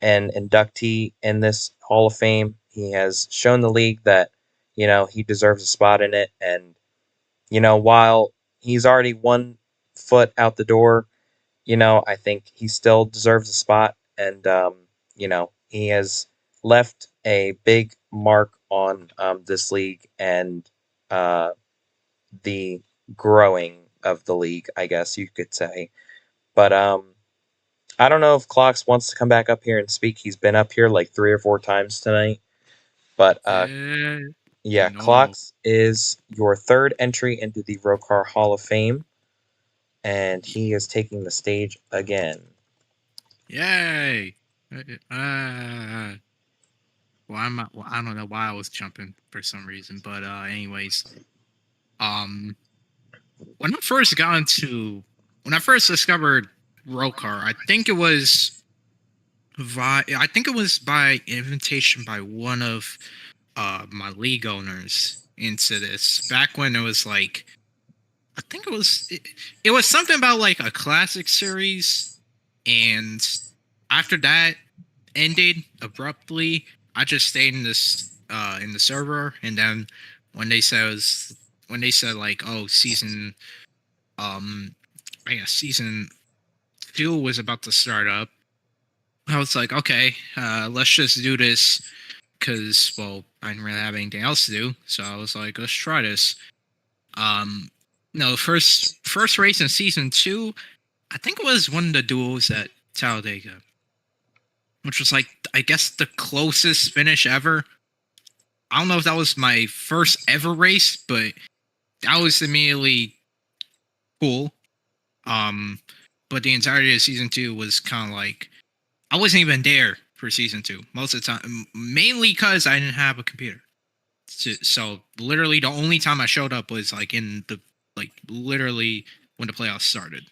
an inductee in this Hall of Fame. He has shown the league that he deserves a spot in it, and while he's already 1 foot out the door. I think he still deserves a spot, and he has left a big mark on this league and uh, the growing of the league, I guess you could say. But I don't know if Clocks wants to come back up here and speak. He's been up here like 3 or 4 times tonight. But Eh, yeah, no. Clocks is your third entry into the ROCAR Hall of Fame, and he is taking the stage again. Yay! Well, I don't know why I was jumping for some reason, but anyways, um, when I first got into when I first discovered ROCAR, I think it was by invitation by one of my league owners into this back when it was like I think it was something about like a classic series, and after that ended abruptly, I just stayed in the server, and then when they said it was, when they said like, oh, um I guess season 2 was about to start up, I was like, okay, let's just do this because, well, I didn't really have anything else to do, so I was like, let's try this. Um, no, first race in season 2, I think it was one of the duels at Talladega, which was like, I guess, the closest finish ever. I don't know if that was my first ever race, but that was immediately cool. Um, but the entirety of season 2 was kind of like I wasn't even there for season 2 most of the time, mainly because I didn't have a computer. So literally, the only time I showed up was like in the like literally when the playoffs started,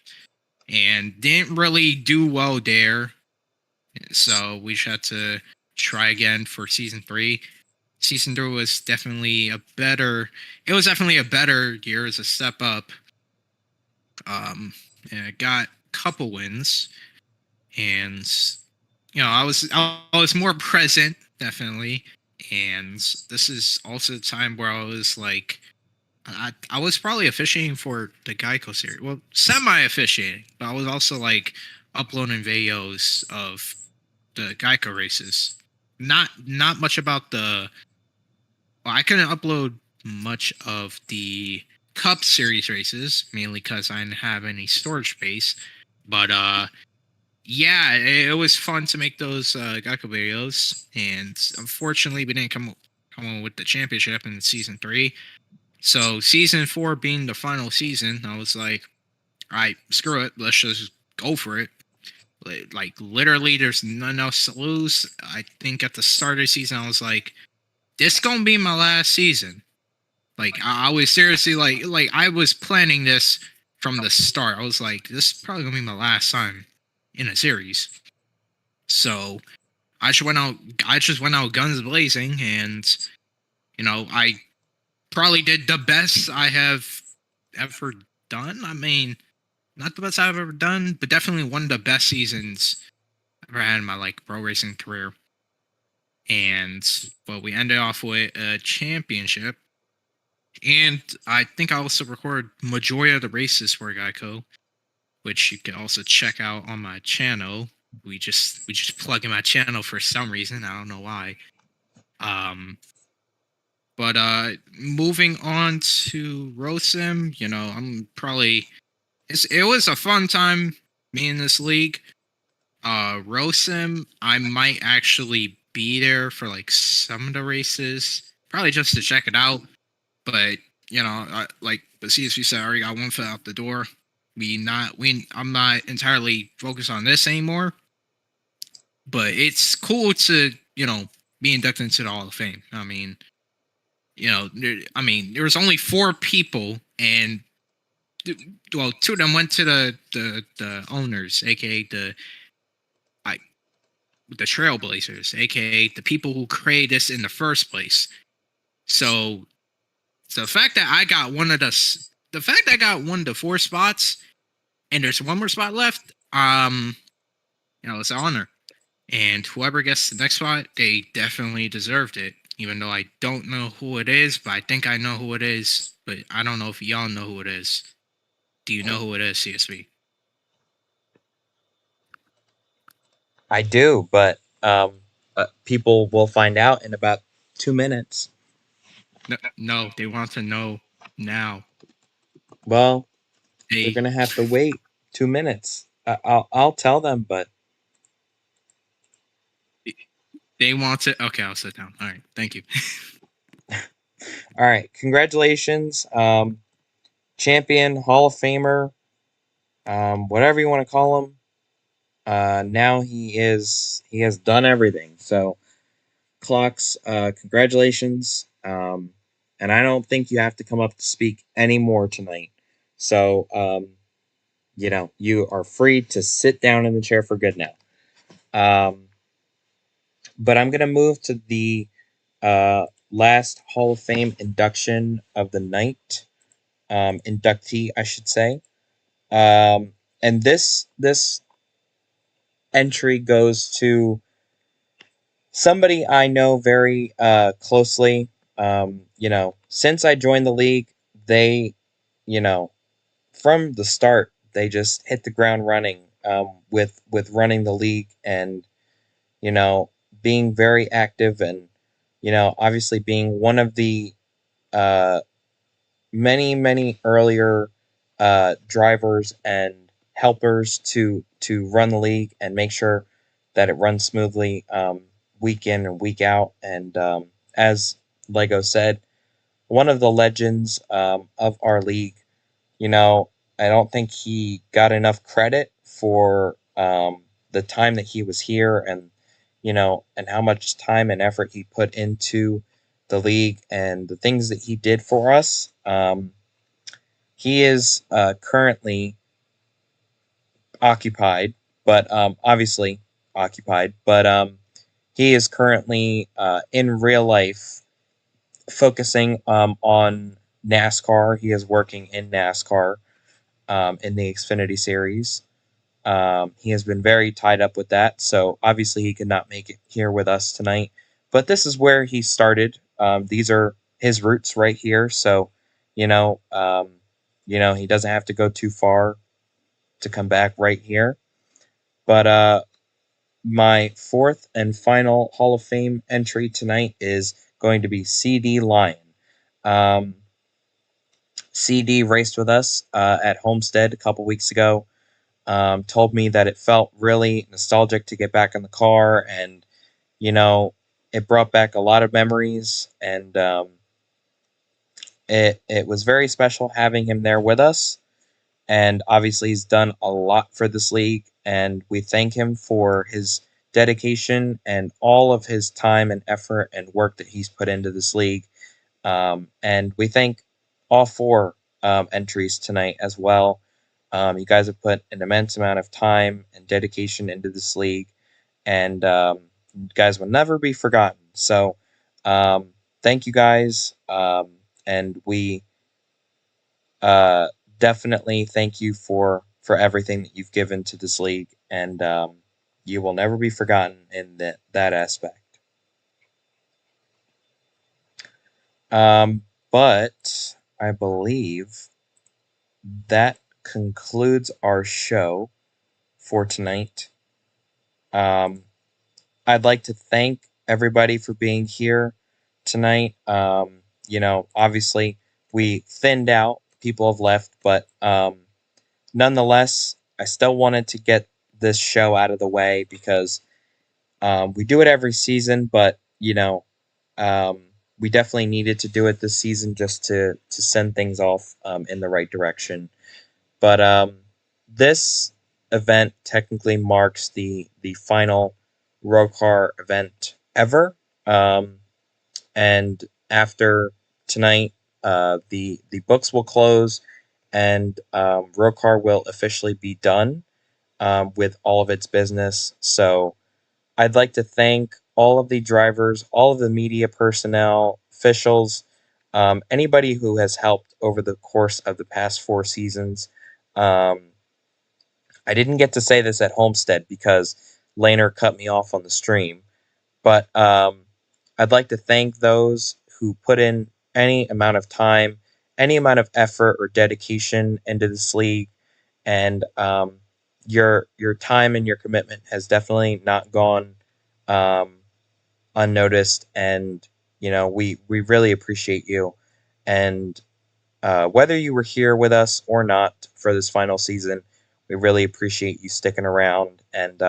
and didn't really do well there. So we just had to try again for season 3. Season 3 was definitely a better. It was definitely a better year as a step up. And I got a couple wins, and I was more present definitely. And this is also the time where I was like, I was probably officiating for the Geico series. Well, semi officiating, but I was also like uploading videos of the Geico races. Not much about the. Well, I couldn't upload much of the Cup Series races, mainly because I didn't have any storage space. But yeah, it was fun to make those Geico videos, and unfortunately, we didn't come on with the championship in season 3. So season 4 being the final season, I was like, all right, screw it, let's just go for it. Like literally, there's nothing else to lose. I think at the start of the season, I was like, this is gonna be my last season. Like I was seriously like I was planning this from the start. I was like, this is probably gonna be my last time in a series. So I just went out guns blazing, and I probably did the best I have ever done. I mean, not the best I've ever done, but definitely one of the best seasons I've ever had in my like pro racing career. And well, we ended off with a championship, and I think I also recorded majority of the races for Geico, which you can also check out on my channel. We just plug in my channel for some reason. I don't know why. Um, but moving on to Rosim, I'm probably it was a fun time being in this league. Rosim, I might actually be there for like some of the races, probably just to check it out. But but see, as you said, I already got 1 foot out the door. I'm not entirely focused on this anymore. But it's cool to be inducted into the Hall of Fame. I mean, there was only 4 people, and well, 2 of them went to the owners, aka the Trailblazers, aka the people who created this in the first place. So the fact that I got the fact that I got one of the 4 spots, and there's one more spot left, it's an honor. And whoever gets the next spot, they definitely deserved it. Even though I don't know who it is, but I think I know who it is. But I don't know if y'all know who it is. Do you know who it is, CSV? I do, but people will find out in about 2 minutes. No, they want to know now. Well, they're They gonna have to wait 2 minutes. I'll tell them, but they want to. Okay, I'll sit down. All right, thank you. all right. Congratulations, champion, Hall of Famer, whatever you want to call him. Now he has done everything. So Clocks, congratulations. And I don't think you have to come up to speak anymore tonight. So you are free to sit down in the chair for good now. But I'm gonna move to the last Hall of Fame induction of the night. Inductee, I should say. And this entry goes to somebody I know very closely. Since I joined the league, they, you know, from the start, they just hit the ground running with running the league and you know being very active and obviously being one of the uh, many earlier drivers and helpers to run the league and make sure that it runs smoothly week in and week out. And as Lego said, one of the legends of our league. You know, I don't think he got enough credit for the time that he was here and and how much time and effort he put into the league and the things that he did for us. He is currently occupied, but obviously occupied, but he is currently in real life focusing on NASCAR. He is working in NASCAR in the Xfinity Series. He has been very tied up with that, so obviously he could not make it here with us tonight. But this is where he started. These are his roots right here, so you know, um, he doesn't have to go too far to come back right here. But my fourth and final Hall of Fame entry tonight is going to be CD Lion. Um, CD raced with us at Homestead a couple weeks ago. Told me that it felt really nostalgic to get back in the car, and you know, it brought back a lot of memories, and it was very special having him there with us. And obviously, he's done a lot for this league, and we thank him for his dedication and all of his time and effort and work that he's put into this league. And we thank all four entries tonight as well. You guys have put an immense amount of time and dedication into this league, and you guys will never be forgotten. So, thank you guys, and we uh, definitely thank you for everything that you've given to this league, and you will never be forgotten in that aspect. But I believe that concludes our show for tonight. Um, I'd like to thank everybody for being here tonight. Obviously, we thinned out, people have left, but nonetheless, I still wanted to get this show out of the way because we do it every season, but um, we definitely needed to do it this season just to send things off in the right direction. But this event technically marks the final ROCAR event ever. Um, and after tonight, the books will close, and ROCAR will officially be done with all of its business. So I'd like to thank all of the drivers, all of the media personnel, officials, anybody who has helped over the course of the past 4 seasons. Um, I didn't get to say this at Homestead because Laner cut me off on the stream, but I'd like to thank those who put in any amount of time any amount of effort or dedication into this league, and your time and your commitment has definitely not gone um, unnoticed. And we really appreciate you. And whether you were here with us or not for this final season, we really appreciate you sticking around and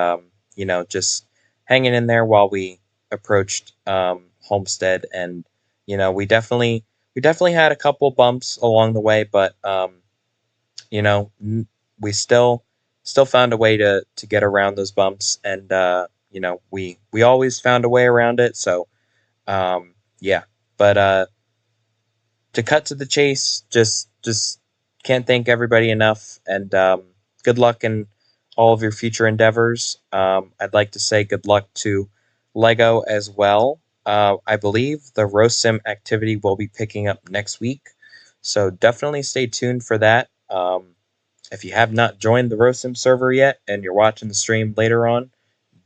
just hanging in there while we approached Homestead. And we definitely had a couple bumps along the way, but you know we still found a way to get around those bumps. And we always found a way around it. So yeah, but to cut to the chase, just can't thank everybody enough. And good luck in all of your future endeavors. I'd like to say good luck to Lego as well. I believe the ROSIM activity will be picking up next week, so definitely stay tuned for that. If you have not joined the ROSIM server yet and you're watching the stream later on,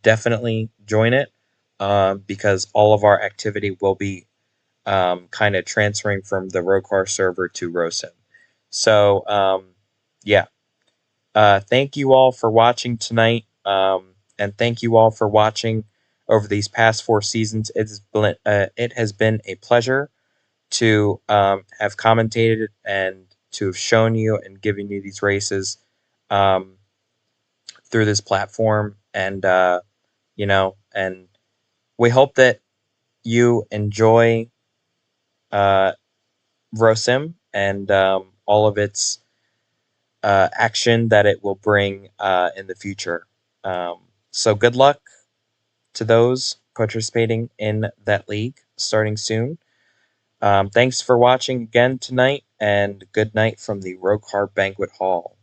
definitely join it, because all of our activity will be kind of transferring from the ROCAR server to ROSIM. So, yeah. Thank you all for watching tonight. And thank you all for watching over these past 4 seasons. It has been a pleasure to have commentated and to have shown you and given you these races um, through this platform. And we hope that you enjoy uh, ROSIM and all of its action that it will bring in the future. So good luck to those participating in that league starting soon. Thanks for watching again tonight, and good night from the ROCAR Banquet Hall.